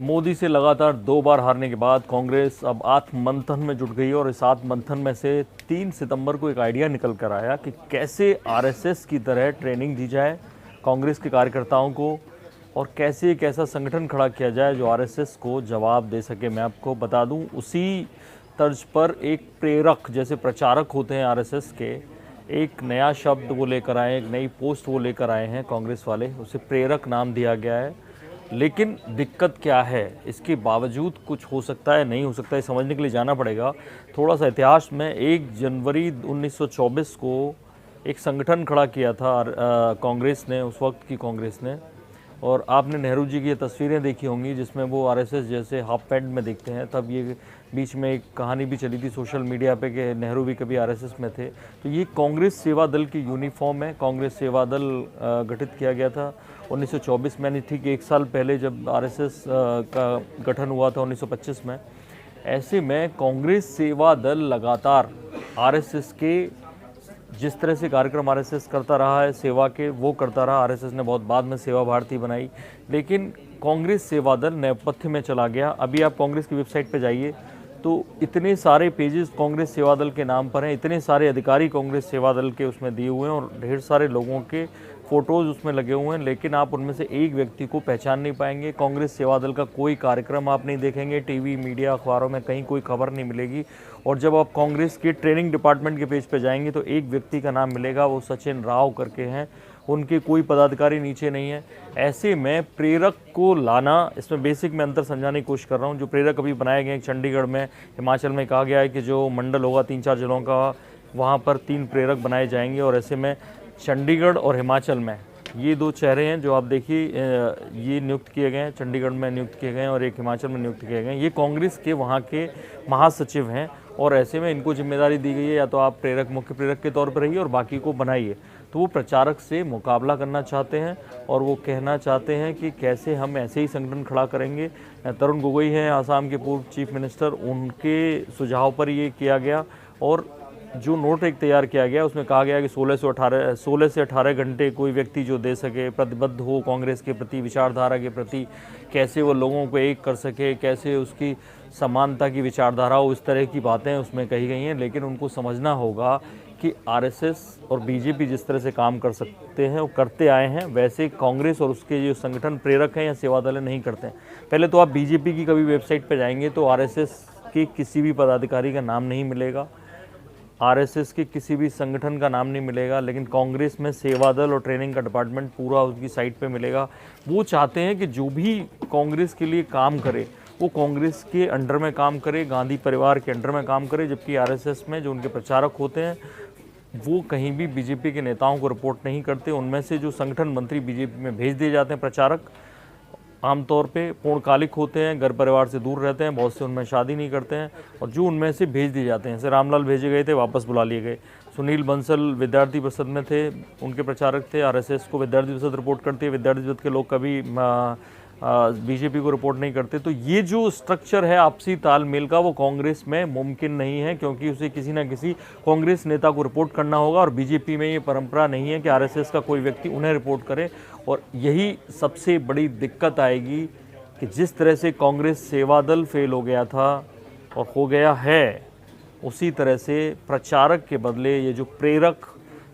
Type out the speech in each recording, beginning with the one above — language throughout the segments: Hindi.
मोदी से लगातार 2 बार हारने के बाद कांग्रेस अब आत्ममंथन में जुट गई और इस आत्ममंथन में से 3 सितंबर को एक आइडिया निकल कर आया कि कैसे आरएसएस की तरह ट्रेनिंग दी जाए कांग्रेस के कार्यकर्ताओं को और कैसे एक ऐसा संगठन खड़ा किया जाए जो आरएसएस को जवाब दे सके। मैं आपको बता दूं, उसी तर्ज पर एक प्रेरक, जैसे प्रचारक होते हैं आरएसएस के, एक नया शब्द वो लेकर आए, एक नई पोस्ट वो लेकर आए हैं कांग्रेस वाले, उसे प्रेरक नाम दिया गया है। लेकिन दिक्कत क्या है, इसके बावजूद कुछ हो सकता है नहीं हो सकता है, समझने के लिए जाना पड़ेगा थोड़ा सा इतिहास में। 1 जनवरी 1924 को एक संगठन खड़ा किया था कांग्रेस ने, उस वक्त की कांग्रेस ने, और आपने नेहरू जी की ये तस्वीरें देखी होंगी जिसमें वो आरएसएस जैसे हाफ पैंट में दिखते हैं। तब ये बीच में एक कहानी भी चली थी सोशल मीडिया पे कि नेहरू भी कभी आरएसएस में थे। तो ये कांग्रेस सेवा दल की यूनिफॉर्म है। कांग्रेस सेवा दल गठित किया गया था 1924 में, यानी ठीक 1 साल पहले जब आरएसएस का गठन हुआ था 1925 में। ऐसे में कांग्रेस सेवा दल लगातार आरएसएस के, जिस तरह से कार्यक्रम आरएसएस करता रहा है सेवा के, वो करता रहा। आरएसएस ने बहुत बाद में सेवा भारती बनाई, लेकिन कांग्रेस सेवा दल नेपथ्य में चला गया। अभी आप कांग्रेस की वेबसाइट पे जाइए तो इतने सारे पेजेस कांग्रेस सेवा दल के नाम पर हैं, इतने सारे अधिकारी कांग्रेस सेवा दल के उसमें दिए हुए हैं और ढेर सारे लोगों के फ़ोटोज़ उसमें लगे हुए हैं, लेकिन आप उनमें से एक व्यक्ति को पहचान नहीं पाएंगे। कांग्रेस सेवा दल का कोई कार्यक्रम आप नहीं देखेंगे, टीवी, मीडिया, अखबारों में कहीं कोई खबर नहीं मिलेगी। और जब आप कांग्रेस के ट्रेनिंग डिपार्टमेंट के पेज पे जाएंगे तो एक व्यक्ति का नाम मिलेगा, वो सचिन राव करके हैं, उनके कोई पदाधिकारी नीचे नहीं है। ऐसे में प्रेरक को लाना, इसमें बेसिक मैं अंतर समझाने की कोशिश कर रहा हूँ। जो प्रेरक अभी बनाए गए हैं चंडीगढ़ में, हिमाचल में कहा गया है कि जो मंडल होगा 3-4 जिलों का, वहाँ पर 3 प्रेरक बनाए जाएंगे। और ऐसे में चंडीगढ़ और हिमाचल में ये 2 चेहरे हैं जो आप देखिए, ये नियुक्त किए गए हैं, चंडीगढ़ में नियुक्त किए गए हैं और एक हिमाचल में नियुक्त किए गए हैं। ये कांग्रेस के वहाँ के महासचिव हैं और ऐसे में इनको जिम्मेदारी दी गई है, या तो आप प्रेरक, मुख्य प्रेरक के तौर पर रहिए और बाकी को बनाइए। तो वो प्रचारक से मुकाबला करना चाहते हैं और वो कहना चाहते हैं कि कैसे हम ऐसे ही संगठन खड़ा करेंगे। तरुण गोगोई हैं आसाम के पूर्व चीफ मिनिस्टर, उनके सुझाव पर ये किया गया और जो नोट एक तैयार किया गया उसमें कहा गया कि 16 से 18 घंटे कोई व्यक्ति जो दे सके, प्रतिबद्ध हो कांग्रेस के प्रति, विचारधारा के प्रति, कैसे वो लोगों को एक कर सके, कैसे उसकी समानता की विचारधारा हो, इस तरह की बातें उसमें कही गई हैं। लेकिन उनको समझना होगा कि आरएसएस और बीजेपी जिस तरह से काम कर सकते हैं, वो करते आए हैं, वैसे कांग्रेस और उसके जो संगठन प्रेरक हैं या सेवा दल नहीं करते हैं। पहले तो आप बीजेपी की कभी वेबसाइट पर जाएंगे तो आरएसएस के किसी भी पदाधिकारी का नाम नहीं मिलेगा, आरएसएस के किसी भी संगठन का नाम नहीं मिलेगा, लेकिन कांग्रेस में सेवा दल और ट्रेनिंग का डिपार्टमेंट पूरा उसकी साइट पे मिलेगा। वो चाहते हैं कि जो भी कांग्रेस के लिए काम करे वो कांग्रेस के अंडर में काम करे, गांधी परिवार के अंडर में काम करे, जबकि आरएसएस में जो उनके प्रचारक होते हैं वो कहीं भी बीजेपी के नेताओं को रिपोर्ट नहीं करते। उनमें से जो संगठन मंत्री बीजेपी में भेज दिए जाते हैं प्रचारक, आमतौर पे पूर्णकालिक होते हैं, घर परिवार से दूर रहते हैं, बहुत से उनमें शादी नहीं करते हैं, और जो उनमें से भेज दिए जाते हैं, जैसे रामलाल भेजे गए थे, वापस बुला लिए गए। सुनील बंसल विद्यार्थी परिषद में थे, उनके प्रचारक थे, आरएसएस को विद्यार्थी परिषद रिपोर्ट करती है, विद्यार्थी परिषद के लोग कभी बीजेपी को रिपोर्ट नहीं करते। तो ये जो स्ट्रक्चर है आपसी तालमेल का, वो कांग्रेस में मुमकिन नहीं है, क्योंकि उसे किसी ना किसी कांग्रेस नेता को रिपोर्ट करना होगा, और बीजेपी में ये परंपरा नहीं है कि आरएसएस का कोई व्यक्ति उन्हें रिपोर्ट करे। और यही सबसे बड़ी दिक्कत आएगी कि जिस तरह से कांग्रेस सेवा दल फेल हो गया था और हो गया है, उसी तरह से प्रचारक के बदले ये जो प्रेरक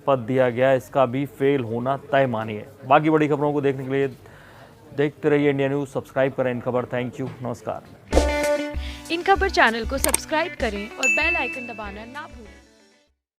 पद दिया गया है, इसका भी फेल होना तय मानिए। बाकी बड़ी खबरों को देखने के लिए देखते रहिए इंडिया न्यूज़, सब्सक्राइब करें इन खबर। थैंक यू, नमस्कार। इन खबर चैनल को सब्सक्राइब करें और बेल आइकन दबाना ना भूलें।